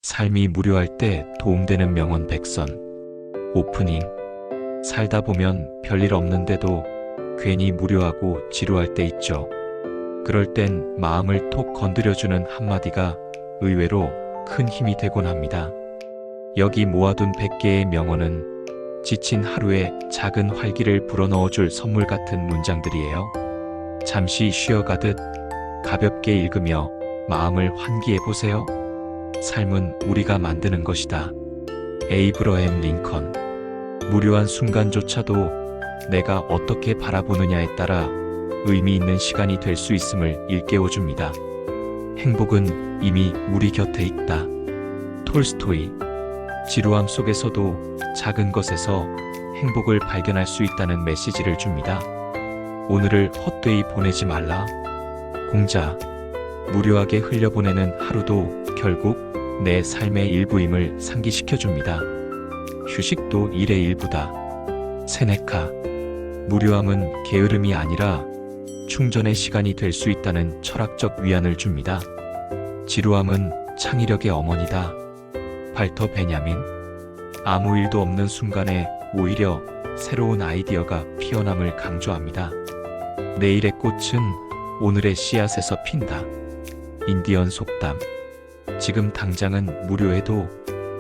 삶이 무료할 때 도움되는 명언 100선. 오프닝. 살다 보면 별일 없는데도 괜히 무료하고 지루할 때 있죠. 그럴 땐 마음을 톡 건드려주는 한마디가 의외로 큰 힘이 되곤 합니다. 여기 모아둔 100개의 명언은 지친 하루에 작은 활기를 불어넣어줄 선물 같은 문장들이에요. 잠시 쉬어가듯 가볍게 읽으며 마음을 환기해보세요. 삶은 우리가 만드는 것이다. 에이브러햄 링컨. 무료한 순간조차도 내가 어떻게 바라보느냐에 따라 의미 있는 시간이 될 수 있음을 일깨워줍니다. 행복은 이미 우리 곁에 있다. 톨스토이. 지루함 속에서도 작은 것에서 행복을 발견할 수 있다는 메시지를 줍니다. 오늘을 헛되이 보내지 말라. 공자. 무료하게 흘려보내는 하루도 결국 내 삶의 일부임을 상기시켜줍니다. 휴식도 일의 일부다. 세네카. 무료함은 게으름이 아니라 충전의 시간이 될 수 있다는 철학적 위안을 줍니다. 지루함은 창의력의 어머니다. 발터 베냐민. 아무 일도 없는 순간에 오히려 새로운 아이디어가 피어남을 강조합니다. 내일의 꽃은 오늘의 씨앗에서 핀다. 인디언 속담. 지금 당장은 무료해도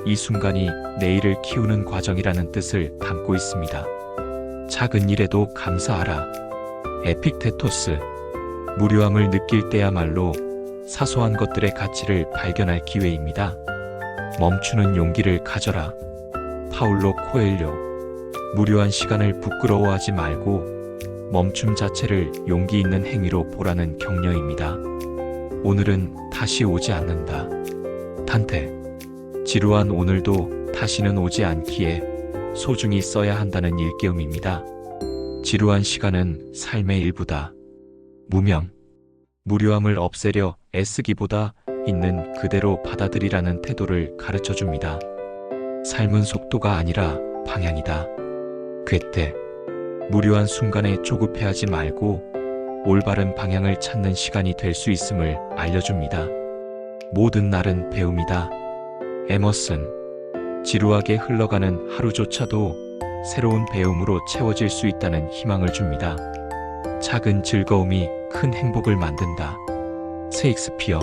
이 순간이 내일을 키우는 과정이라는 뜻을 담고 있습니다. 작은 일에도 감사하라. 에픽테토스. 무료함을 느낄 때야말로 사소한 것들의 가치를 발견할 기회입니다. 멈추는 용기를 가져라. 파울로 코엘료. 무료한 시간을 부끄러워하지 말고 멈춤 자체를 용기 있는 행위로 보라는 격려입니다. 오늘은 다시 오지 않는다. 탄테. 지루한 오늘도 다시는 오지 않기에 소중히 써야 한다는 일깨움입니다. 지루한 시간은 삶의 일부다. 무명. 무료함을 없애려 애쓰기보다 있는 그대로 받아들이라는 태도를 가르쳐줍니다. 삶은 속도가 아니라 방향이다. 괴테. 무료한 순간에 조급해하지 말고 올바른 방향을 찾는 시간이 될 수 있음을 알려줍니다. 모든 날은 배움이다. 에머슨. 지루하게 흘러가는 하루조차도 새로운 배움으로 채워질 수 있다는 희망을 줍니다. 작은 즐거움이 큰 행복을 만든다. 셰익스피어.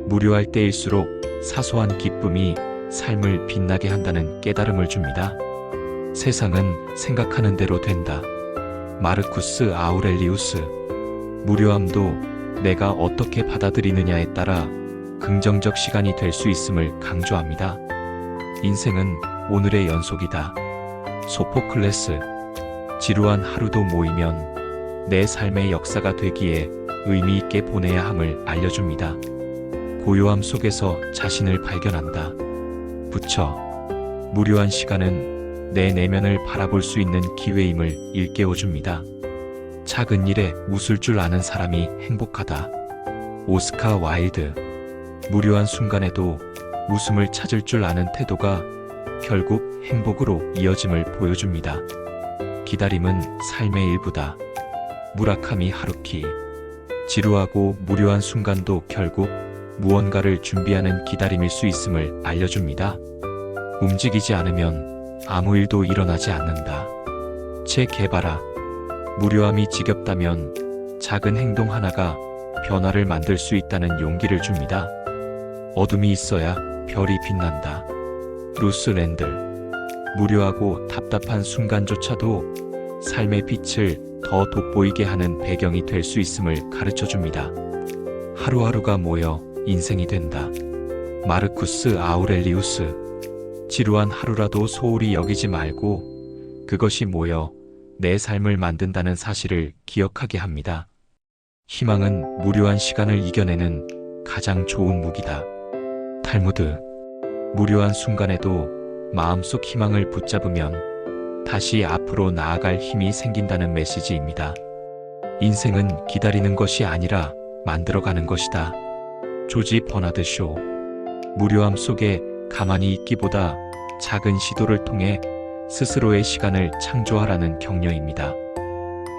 무료할 때일수록 사소한 기쁨이 삶을 빛나게 한다는 깨달음을 줍니다. 세상은 생각하는 대로 된다. 마르쿠스 아우렐리우스. 무료함도 내가 어떻게 받아들이느냐에 따라 긍정적 시간이 될 수 있음을 강조합니다. 인생은 오늘의 연속이다. 소포클레스. 지루한 하루도 모이면 내 삶의 역사가 되기에 의미 있게 보내야 함을 알려줍니다. 고요함 속에서 자신을 발견한다. 부처. 무료한 시간은 내 내면을 바라볼 수 있는 기회임을 일깨워줍니다. 작은 일에 웃을 줄 아는 사람이 행복하다. 오스카 와일드. 무료한 순간에도 웃음을 찾을 줄 아는 태도가 결국 행복으로 이어짐을 보여줍니다. 기다림은 삶의 일부다. 무라카미 하루키. 지루하고 무료한 순간도 결국 무언가를 준비하는 기다림일 수 있음을 알려줍니다. 움직이지 않으면 아무 일도 일어나지 않는다. 체 게바라. 무료함이 지겹다면 작은 행동 하나가 변화를 만들 수 있다는 용기를 줍니다. 어둠이 있어야 별이 빛난다. 루스 랜들. 무료하고 답답한 순간조차도 삶의 빛을 더 돋보이게 하는 배경이 될 수 있음을 가르쳐줍니다. 하루하루가 모여 인생이 된다. 마르쿠스 아우렐리우스. 지루한 하루라도 소홀히 여기지 말고 그것이 모여 내 삶을 만든다는 사실을 기억하게 합니다. 희망은 무료한 시간을 이겨내는 가장 좋은 무기다. 탈무드. 무료한 순간에도 마음속 희망을 붙잡으면 다시 앞으로 나아갈 힘이 생긴다는 메시지입니다. 인생은 기다리는 것이 아니라 만들어가는 것이다. 조지 버나드 쇼. 무료함 속에 가만히 있기보다 작은 시도를 통해 스스로의 시간을 창조하라는 격려입니다.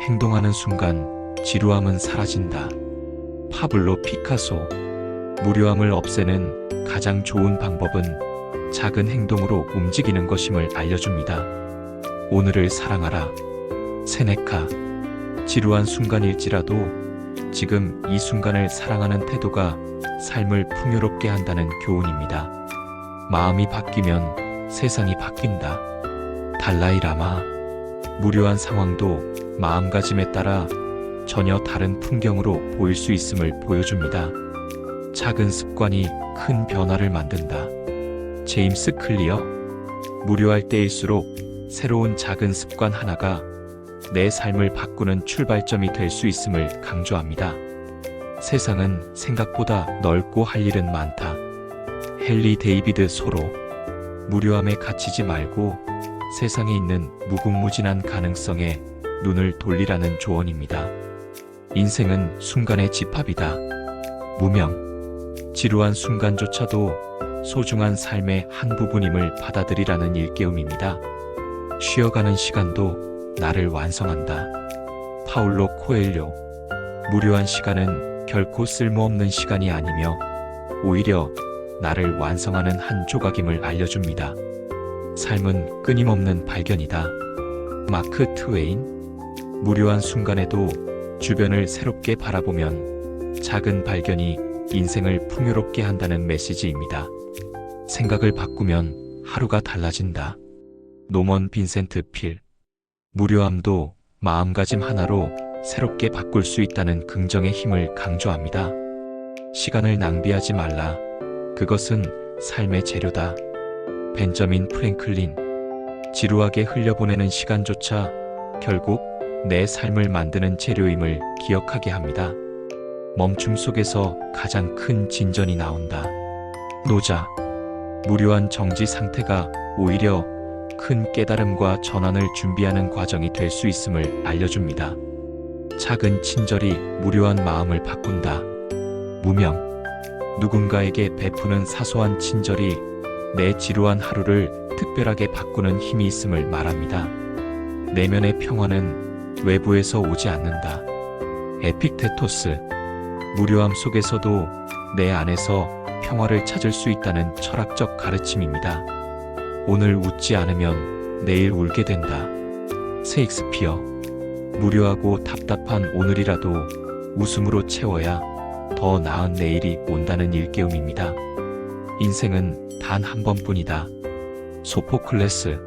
행동하는 순간 지루함은 사라진다. 파블로 피카소. 무료함을 없애는 가장 좋은 방법은 작은 행동으로 움직이는 것임을 알려줍니다. 오늘을 사랑하라. 세네카. 지루한 순간일지라도 지금 이 순간을 사랑하는 태도가 삶을 풍요롭게 한다는 교훈입니다. 마음이 바뀌면 세상이 바뀐다. 달라이라마. 무료한 상황도 마음가짐에 따라 전혀 다른 풍경으로 보일 수 있음을 보여줍니다. 작은 습관이 큰 변화를 만든다. 제임스 클리어. 무료할 때일수록 새로운 작은 습관 하나가 내 삶을 바꾸는 출발점이 될 수 있음을 강조합니다. 세상은 생각보다 넓고 할 일은 많다. 헨리 데이비드 소로. 무료함에 갇히지 말고 세상에 있는 무궁무진한 가능성에 눈을 돌리라는 조언입니다. 인생은 순간의 집합이다. 무명. 지루한 순간조차도 소중한 삶의 한 부분임을 받아들이라는 일깨움입니다. 쉬어가는 시간도 나를 완성한다. 파울로 코엘료. 무료한 시간은 결코 쓸모없는 시간이 아니며 오히려 나를 완성하는 한 조각임을 알려줍니다. 삶은 끊임없는 발견이다. 마크 트웨인. 무료한 순간에도 주변을 새롭게 바라보면 작은 발견이 인생을 풍요롭게 한다는 메시지입니다. 생각을 바꾸면 하루가 달라진다. 노먼 빈센트 필. 무료함도 마음가짐 하나로 새롭게 바꿀 수 있다는 긍정의 힘을 강조합니다. 시간을 낭비하지 말라. 그것은 삶의 재료다. 벤저민 프랭클린. 지루하게 흘려보내는 시간조차 결국 내 삶을 만드는 재료임을 기억하게 합니다. 멈춤 속에서 가장 큰 진전이 나온다. 노자. 무료한 정지 상태가 오히려 큰 깨달음과 전환을 준비하는 과정이 될 수 있음을 알려줍니다. 작은 친절이 무료한 마음을 바꾼다. 무명. 누군가에게 베푸는 사소한 친절이 내 지루한 하루를 특별하게 바꾸는 힘이 있음을 말합니다. 내면의 평화는 외부에서 오지 않는다. 에픽테토스. 무료함 속에서도 내 안에서 평화를 찾을 수 있다는 철학적 가르침입니다. 오늘 웃지 않으면 내일 울게 된다. 셰익스피어. 무료하고 답답한 오늘이라도 웃음으로 채워야 더 나은 내일이 온다는 일깨움입니다. 인생은 단 한 번뿐이다. 소포클레스.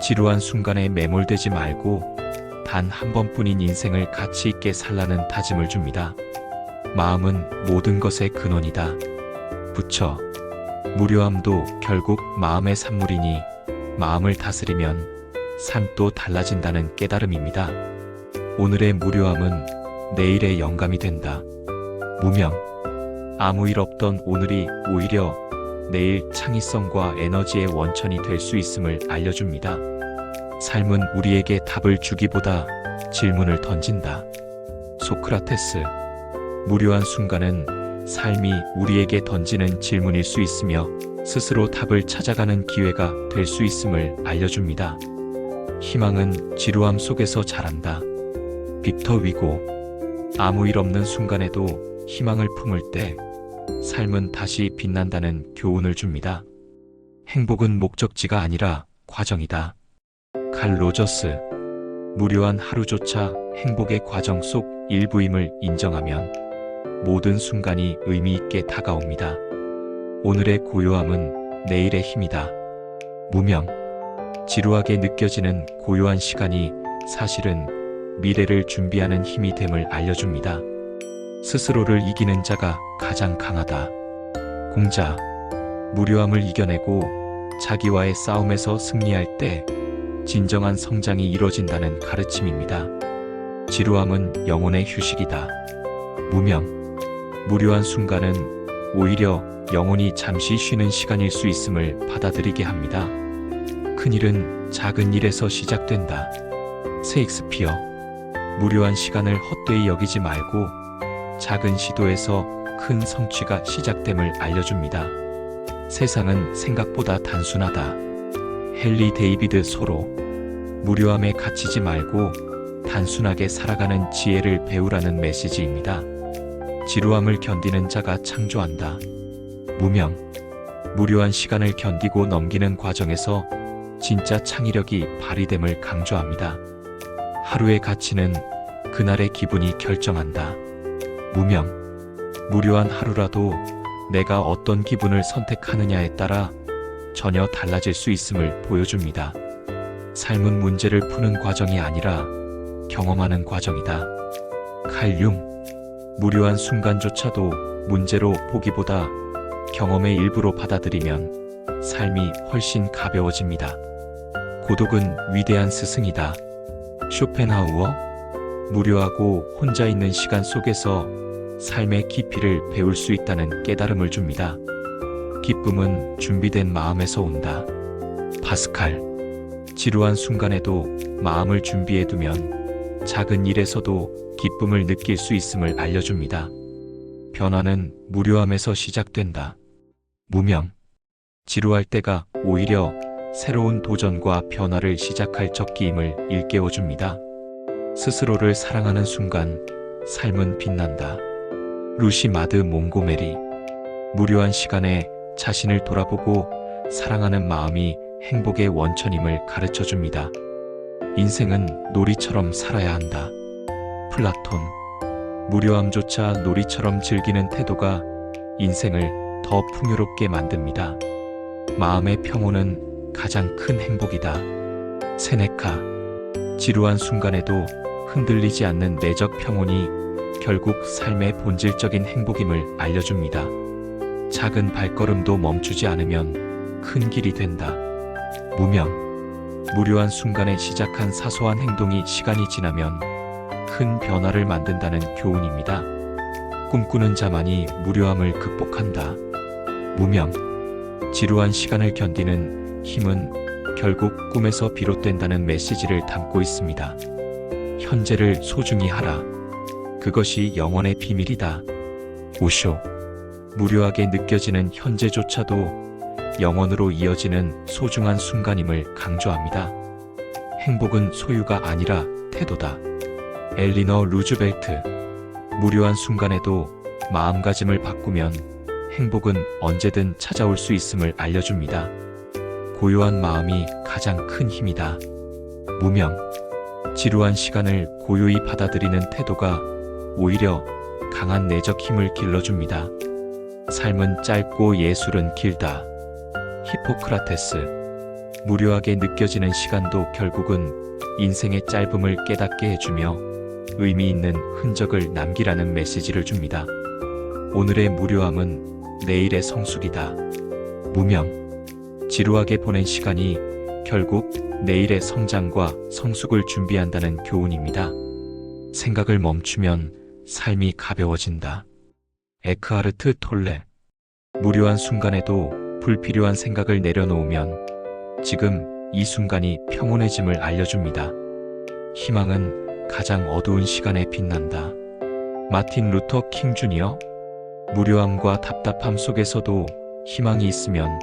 지루한 순간에 매몰되지 말고 단 한 번뿐인 인생을 가치 있게 살라는 다짐을 줍니다. 마음은 모든 것의 근원이다. 부처. 무료함도 결국 마음의 산물이니 마음을 다스리면 삶도 달라진다는 깨달음입니다. 오늘의 무료함은 내일의 영감이 된다. 무명. 아무 일 없던 오늘이 오히려 내일 창의성과 에너지의 원천이 될 수 있음을 알려줍니다. 삶은 우리에게 답을 주기보다 질문을 던진다. 소크라테스. 무료한 순간은 삶이 우리에게 던지는 질문일 수 있으며 스스로 답을 찾아가는 기회가 될 수 있음을 알려줍니다. 희망은 지루함 속에서 자란다. 빅터 위고. 아무 일 없는 순간에도 희망을 품을 때 삶은 다시 빛난다는 교훈을 줍니다. 행복은 목적지가 아니라 과정이다. 칼 로저스. 무료한 하루조차 행복의 과정 속 일부임을 인정하면 모든 순간이 의미 있게 다가옵니다. 오늘의 고요함은 내일의 힘이다. 무명. 지루하게 느껴지는 고요한 시간이 사실은 미래를 준비하는 힘이 됨을 알려줍니다. 스스로를 이기는 자가 가장 강하다. 공자. 무료함을 이겨내고 자기와의 싸움에서 승리할 때 진정한 성장이 이뤄진다는 가르침입니다. 지루함은 영혼의 휴식이다. 무명. 무료한 순간은 오히려 영혼이 잠시 쉬는 시간일 수 있음을 받아들이게 합니다. 큰일은 작은 일에서 시작된다. 셰익스피어. 무료한 시간을 헛되이 여기지 말고 작은 시도에서 큰 성취가 시작됨을 알려줍니다. 세상은 생각보다 단순하다. 헨리 데이비드 소로. 무료함에 갇히지 말고 단순하게 살아가는 지혜를 배우라는 메시지입니다. 지루함을 견디는 자가 창조한다. 무명. 무료한 시간을 견디고 넘기는 과정에서 진짜 창의력이 발휘됨을 강조합니다. 하루의 가치는 그날의 기분이 결정한다. 무명. 무료한 하루라도 내가 어떤 기분을 선택하느냐에 따라 전혀 달라질 수 있음을 보여줍니다. 삶은 문제를 푸는 과정이 아니라 경험하는 과정이다. 칼 융. 무료한 순간조차도 문제로 보기보다 경험의 일부로 받아들이면 삶이 훨씬 가벼워집니다. 고독은 위대한 스승이다. 쇼펜하우어. 무료하고 혼자 있는 시간 속에서 삶의 깊이를 배울 수 있다는 깨달음을 줍니다. 기쁨은 준비된 마음에서 온다. 파스칼. 지루한 순간에도 마음을 준비해두면 작은 일에서도 기쁨을 느낄 수 있음을 알려줍니다. 변화는 무료함에서 시작된다. 무명. 지루할 때가 오히려 새로운 도전과 변화를 시작할 적기임을 일깨워줍니다. 스스로를 사랑하는 순간 삶은 빛난다. 루시 마드 몽고메리. 무료한 시간에 자신을 돌아보고 사랑하는 마음이 행복의 원천임을 가르쳐줍니다. 인생은 놀이처럼 살아야 한다. 플라톤. 무료함조차 놀이처럼 즐기는 태도가 인생을 더 풍요롭게 만듭니다. 마음의 평온은 가장 큰 행복이다. 세네카. 지루한 순간에도 흔들리지 않는 내적 평온이 결국 삶의 본질적인 행복임을 알려줍니다. 작은 발걸음도 멈추지 않으면 큰 길이 된다. 무명. 무료한 순간에 시작한 사소한 행동이 시간이 지나면 큰 변화를 만든다는 교훈입니다. 꿈꾸는 자만이 무료함을 극복한다. 무명. 지루한 시간을 견디는 힘은 결국 꿈에서 비롯된다는 메시지를 담고 있습니다. 현재를 소중히 하라. 그것이 영원의 비밀이다. 오쇼. 무료하게 느껴지는 현재조차도 영원으로 이어지는 소중한 순간임을 강조합니다. 행복은 소유가 아니라 태도다. 엘리너 루즈벨트. 무료한 순간에도 마음가짐을 바꾸면 행복은 언제든 찾아올 수 있음을 알려줍니다. 고요한 마음이 가장 큰 힘이다. 무명. 지루한 시간을 고요히 받아들이는 태도가 오히려 강한 내적 힘을 길러줍니다. 삶은 짧고 예술은 길다. 히포크라테스. 무료하게 느껴지는 시간도 결국은 인생의 짧음을 깨닫게 해주며 의미 있는 흔적을 남기라는 메시지를 줍니다. 오늘의 무료함은 내일의 성숙이다. 무명. 지루하게 보낸 시간이 결국 내일의 성장과 성숙을 준비한다는 교훈입니다. 생각을 멈추면 삶이 가벼워진다. 에크하르트 톨레. 무료한 순간에도 불필요한 생각을 내려놓으면 지금 이 순간이 평온해짐을 알려줍니다. 희망은 가장 어두운 시간에 빛난다. 마틴 루터 킹 주니어. 무료함과 답답함 속에서도 희망이 있으면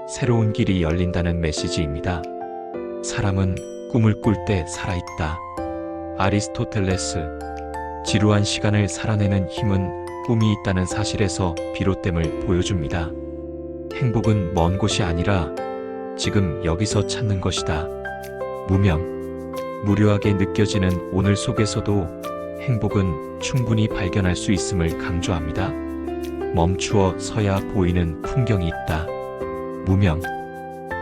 새로운 길이 열린다는 메시지입니다. 사람은 꿈을 꿀 때 살아있다. 아리스토텔레스. 지루한 시간을 살아내는 힘은 꿈이 있다는 사실에서 비롯됨을 보여줍니다. 행복은 먼 곳이 아니라 지금 여기서 찾는 것이다. 무명. 무료하게 느껴지는 오늘 속에서도 행복은 충분히 발견할 수 있음을 강조합니다. 멈추어 서야 보이는 풍경이 있다. 무명.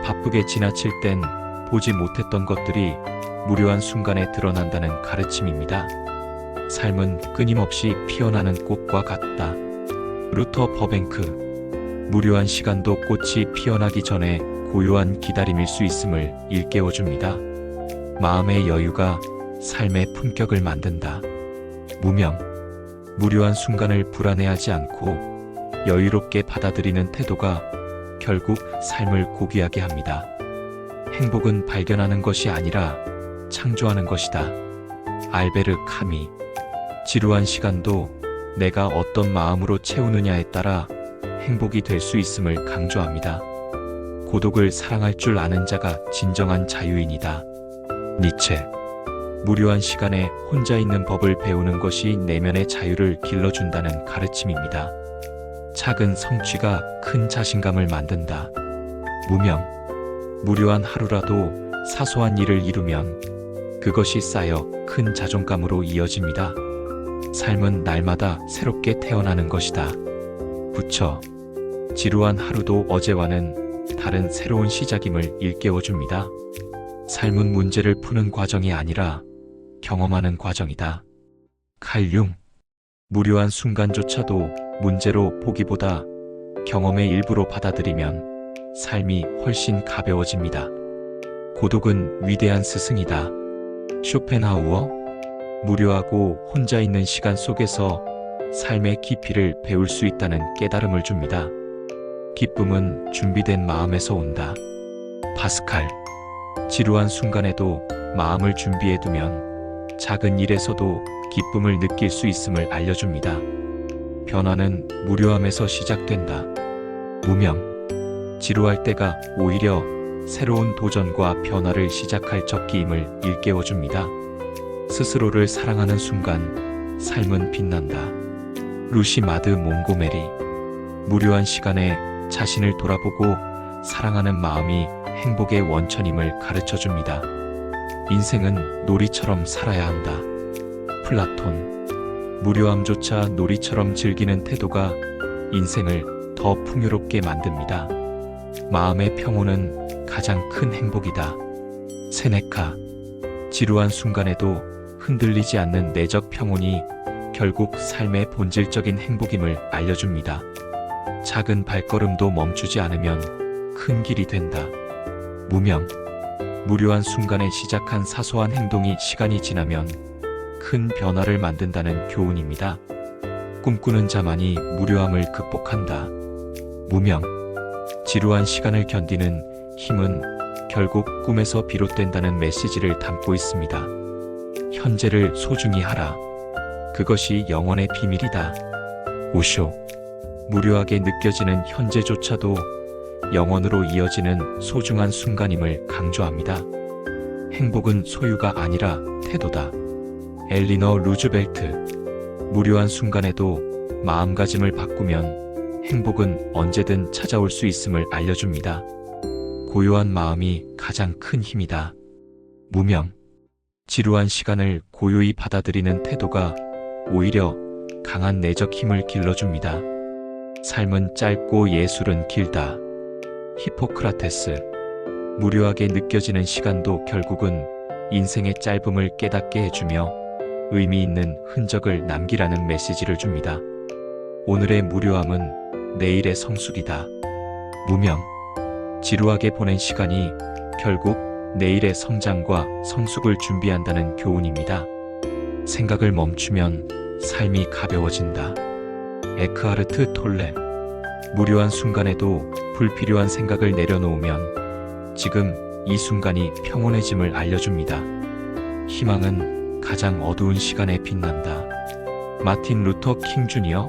바쁘게 지나칠 땐 보지 못했던 것들이 무료한 순간에 드러난다는 가르침입니다. 삶은 끊임없이 피어나는 꽃과 같다. 루터 버뱅크. 무료한 시간도 꽃이 피어나기 전에 고요한 기다림일 수 있음을 일깨워줍니다. 마음의 여유가 삶의 품격을 만든다. 무명. 무료한 순간을 불안해하지 않고 여유롭게 받아들이는 태도가 결국 삶을 고귀하게 합니다. 행복은 발견하는 것이 아니라 창조하는 것이다. 알베르 카미. 지루한 시간도 내가 어떤 마음으로 채우느냐에 따라 행복이 될 수 있음을 강조합니다. 고독을 사랑할 줄 아는 자가 진정한 자유인이다. 니체. 무료한 시간에 혼자 있는 법을 배우는 것이 내면의 자유를 길러준다는 가르침입니다. 작은 성취가 큰 자신감을 만든다. 무명. 무료한 하루라도 사소한 일을 이루면 그것이 쌓여 큰 자존감으로 이어집니다. 삶은 날마다 새롭게 태어나는 것이다. 부처. 지루한 하루도 어제와는 다른 새로운 시작임을 일깨워줍니다. 삶은 문제를 푸는 과정이 아니라 경험하는 과정이다. 칼융. 무료한 순간조차도 문제로 보기보다 경험의 일부로 받아들이면 삶이 훨씬 가벼워집니다. 고독은 위대한 스승이다. 쇼펜하우어. 무료하고 혼자 있는 시간 속에서 삶의 깊이를 배울 수 있다는 깨달음을 줍니다. 기쁨은 준비된 마음에서 온다. 파스칼. 지루한 순간에도 마음을 준비해두면 작은 일에서도 기쁨을 느낄 수 있음을 알려줍니다. 변화는 무료함에서 시작된다. 무명. 지루할 때가 오히려 새로운 도전과 변화를 시작할 적기임을 일깨워줍니다. 스스로를 사랑하는 순간 삶은 빛난다. 루시 마드 몽고메리. 무료한 시간에 자신을 돌아보고 사랑하는 마음이 행복의 원천임을 가르쳐줍니다. 인생은 놀이처럼 살아야 한다. 플라톤. 무료함조차 놀이처럼 즐기는 태도가 인생을 더 풍요롭게 만듭니다. 마음의 평온은 가장 큰 행복이다. 세네카. 지루한 순간에도 흔들리지 않는 내적 평온이 결국 삶의 본질적인 행복임을 알려줍니다. 작은 발걸음도 멈추지 않으면 큰 길이 된다. 무명. 무료한 순간에 시작한 사소한 행동이 시간이 지나면 큰 변화를 만든다는 교훈입니다. 꿈꾸는 자만이 무료함을 극복한다. 무명. 지루한 시간을 견디는 힘은 결국 꿈에서 비롯된다는 메시지를 담고 있습니다. 현재를 소중히 하라. 그것이 영원의 비밀이다. 오쇼. 무료하게 느껴지는 현재조차도 영원으로 이어지는 소중한 순간임을 강조합니다. 행복은 소유가 아니라 태도다. 엘리너 루즈벨트. 무료한 순간에도 마음가짐을 바꾸면 행복은 언제든 찾아올 수 있음을 알려줍니다. 고요한 마음이 가장 큰 힘이다. 무명. 지루한 시간을 고요히 받아들이는 태도가 오히려 강한 내적 힘을 길러줍니다. 삶은 짧고 예술은 길다. 히포크라테스. 무료하게 느껴지는 시간도 결국은 인생의 짧음을 깨닫게 해주며 의미 있는 흔적을 남기라는 메시지를 줍니다. 오늘의 무료함은 내일의 성숙이다. 무명. 지루하게 보낸 시간이 결국 내일의 성장과 성숙을 준비한다는 교훈입니다. 생각을 멈추면 삶이 가벼워진다. 에크하르트 톨레. 무료한 순간에도 불필요한 생각을 내려놓으면 지금 이 순간이 평온해짐을 알려줍니다. 희망은 가장 어두운 시간에 빛난다. 마틴 루터 킹 주니어.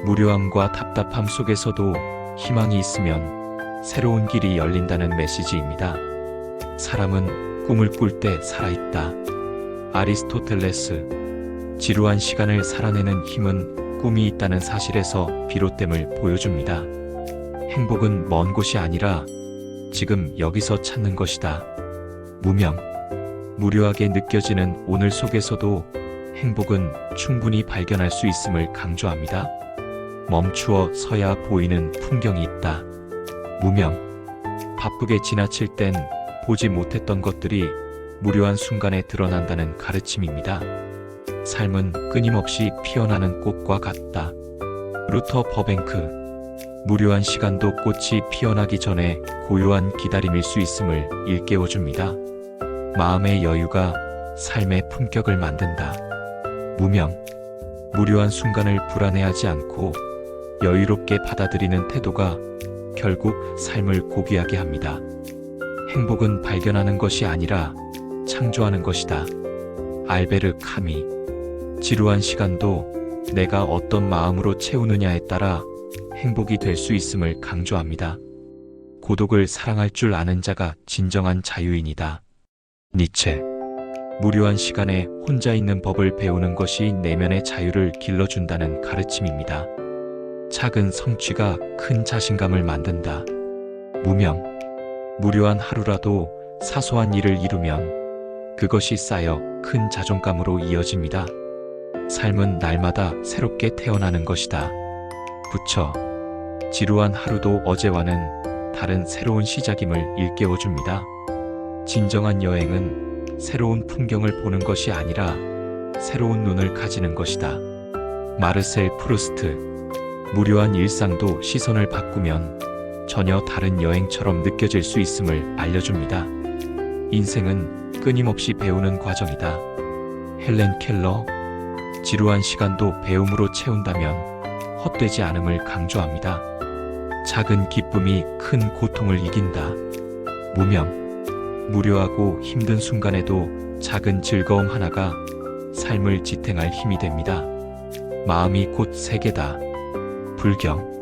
무료함과 답답함 속에서도 희망이 있으면 새로운 길이 열린다는 메시지입니다. 사람은 꿈을 꿀 때 살아있다. 아리스토텔레스. 지루한 시간을 살아내는 힘은 꿈이 있다는 사실에서 비롯됨을 보여줍니다. 행복은 먼 곳이 아니라 지금 여기서 찾는 것이다. 무명. 무료하게 느껴지는 오늘 속에서도 행복은 충분히 발견할 수 있음을 강조합니다. 멈추어 서야 보이는 풍경이 있다. 무명. 바쁘게 지나칠 땐 보지 못했던 것들이 무료한 순간에 드러난다는 가르침입니다. 삶은 끊임없이 피어나는 꽃과 같다. 루터 버뱅크. 무료한 시간도 꽃이 피어나기 전에 고요한 기다림일 수 있음을 일깨워줍니다. 마음의 여유가 삶의 품격을 만든다. 무명. 무료한 순간을 불안해하지 않고 여유롭게 받아들이는 태도가 결국 삶을 고귀하게 합니다. 행복은 발견하는 것이 아니라 창조하는 것이다. 알베르 카미. 지루한 시간도 내가 어떤 마음으로 채우느냐에 따라 행복이 될 수 있음을 강조합니다. 고독을 사랑할 줄 아는 자가 진정한 자유인이다. 니체. 무료한 시간에 혼자 있는 법을 배우는 것이 내면의 자유를 길러준다는 가르침입니다. 작은 성취가 큰 자신감을 만든다. 무명. 무료한 하루라도 사소한 일을 이루면 그것이 쌓여 큰 자존감으로 이어집니다. 삶은 날마다 새롭게 태어나는 것이다. 부처. 지루한 하루도 어제와는 다른 새로운 시작임을 일깨워줍니다. 진정한 여행은 새로운 풍경을 보는 것이 아니라 새로운 눈을 가지는 것이다. 마르셀 프루스트. 무료한 일상도 시선을 바꾸면 전혀 다른 여행처럼 느껴질 수 있음을 알려줍니다. 인생은 끊임없이 배우는 과정이다. 헬렌 켈러. 지루한 시간도 배움으로 채운다면 헛되지 않음을 강조합니다. 작은 기쁨이 큰 고통을 이긴다. 무명. 무료하고 힘든 순간에도 작은 즐거움 하나가 삶을 지탱할 힘이 됩니다. 마음이 곧 세계다. 불경.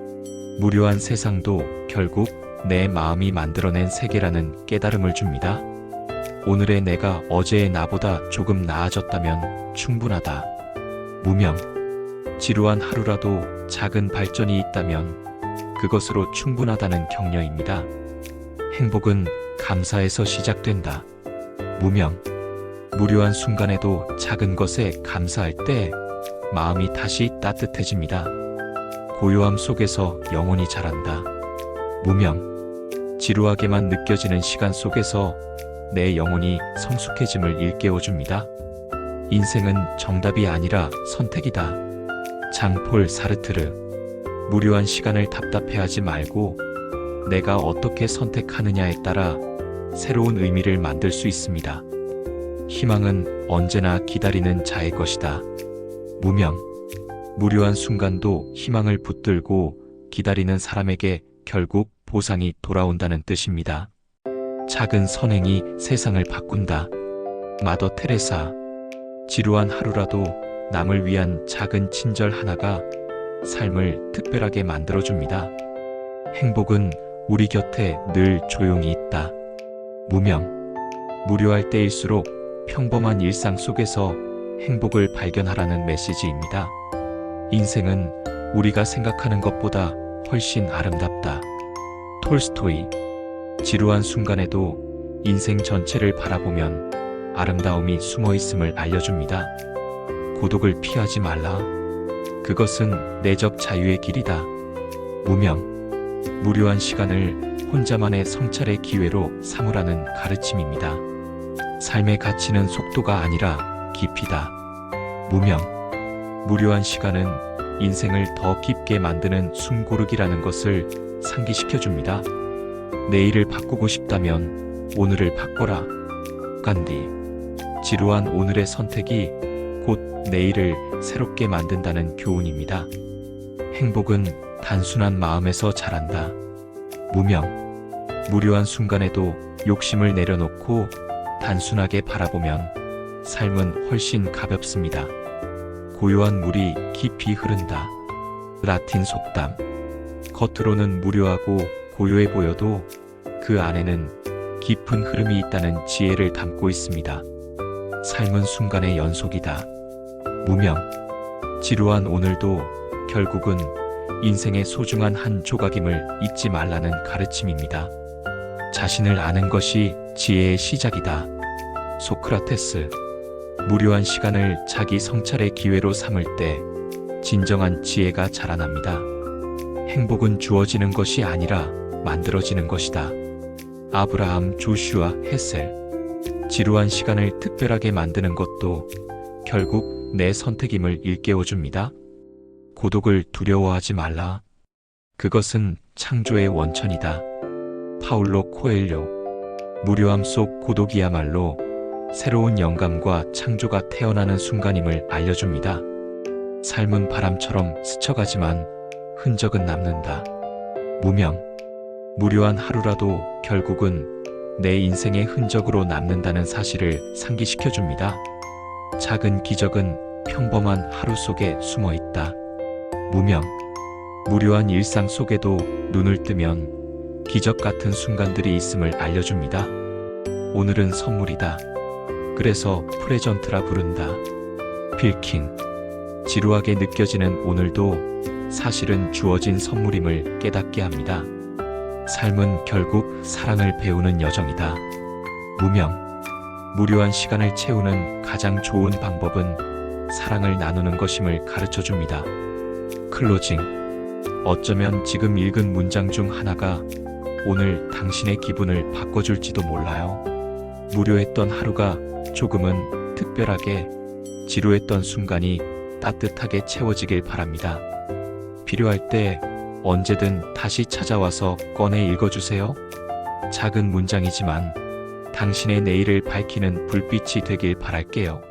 무료한 세상도 결국 내 마음이 만들어낸 세계라는 깨달음을 줍니다. 오늘의 내가 어제의 나보다 조금 나아졌다면 충분하다. 무명. 지루한 하루라도 작은 발전이 있다면 그것으로 충분하다는 격려입니다. 행복은 감사에서 시작된다. 무명. 무료한 순간에도 작은 것에 감사할 때 마음이 다시 따뜻해집니다. 고요함 속에서 영혼이 자란다. 무명. 지루하게만 느껴지는 시간 속에서 내 영혼이 성숙해짐을 일깨워줍니다. 인생은 정답이 아니라 선택이다. 장폴 사르트르. 무료한 시간을 답답해하지 말고 내가 어떻게 선택하느냐에 따라 새로운 의미를 만들 수 있습니다. 희망은 언제나 기다리는 자의 것이다. 무명. 무료한 순간도 희망을 붙들고 기다리는 사람에게 결국 보상이 돌아온다는 뜻입니다. 작은 선행이 세상을 바꾼다. 마더 테레사. 지루한 하루라도 남을 위한 작은 친절 하나가 삶을 특별하게 만들어줍니다. 행복은 우리 곁에 늘 조용히 있다. 무명. 무료할 때일수록 평범한 일상 속에서 행복을 발견하라는 메시지입니다. 인생은 우리가 생각하는 것보다 훨씬 아름답다. 톨스토이. 지루한 순간에도 인생 전체를 바라보면 아름다움이 숨어 있음을 알려줍니다. 고독을 피하지 말라. 그것은 내적 자유의 길이다. 무명. 무료한 시간을 혼자만의 성찰의 기회로 삼으라는 가르침입니다. 삶의 가치는 속도가 아니라 깊이다. 무명. 무료한 시간은 인생을 더 깊게 만드는 숨고르기라는 것을 상기시켜줍니다. 내일을 바꾸고 싶다면 오늘을 바꿔라. 간디. 지루한 오늘의 선택이 곧 내일을 새롭게 만든다는 교훈입니다. 행복은 단순한 마음에서 자란다. 무명. 무료한 순간에도 욕심을 내려놓고 단순하게 바라보면 삶은 훨씬 가볍습니다. 고요한 물이 깊이 흐른다. 라틴 속담. 겉으로는 무료하고 고요해 보여도 그 안에는 깊은 흐름이 있다는 지혜를 담고 있습니다. 삶은 순간의 연속이다. 무명. 지루한 오늘도 결국은 인생의 소중한 한 조각임을 잊지 말라는 가르침입니다. 자신을 아는 것이 지혜의 시작이다. 소크라테스. 무료한 시간을 자기 성찰의 기회로 삼을 때 진정한 지혜가 자라납니다. 행복은 주어지는 것이 아니라 만들어지는 것이다. 아브라함 조슈아 헤셀. 지루한 시간을 특별하게 만드는 것도 결국 내 선택임을 일깨워줍니다. 고독을 두려워하지 말라. 그것은 창조의 원천이다. 파울로 코엘료. 무료함 속 고독이야말로 새로운 영감과 창조가 태어나는 순간임을 알려줍니다. 삶은 바람처럼 스쳐가지만 흔적은 남는다. 무명. 무료한 하루라도 결국은 내 인생의 흔적으로 남는다는 사실을 상기시켜줍니다. 작은 기적은 평범한 하루 속에 숨어 있다. 무명. 무료한 일상 속에도 눈을 뜨면 기적 같은 순간들이 있음을 알려줍니다. 오늘은 선물이다. 그래서 프레전트라 부른다. 필킹. 지루하게 느껴지는 오늘도 사실은 주어진 선물임을 깨닫게 합니다. 삶은 결국 사랑을 배우는 여정이다. 무명. 무료한 시간을 채우는 가장 좋은 방법은 사랑을 나누는 것임을 가르쳐 줍니다. 클로징. 어쩌면 지금 읽은 문장 중 하나가 오늘 당신의 기분을 바꿔줄지도 몰라요. 무료했던 하루가 조금은 특별하게, 지루했던 순간이 따뜻하게 채워지길 바랍니다. 필요할 때 언제든 다시 찾아와서 꺼내 읽어주세요. 작은 문장이지만 당신의 내일을 밝히는 불빛이 되길 바랄게요.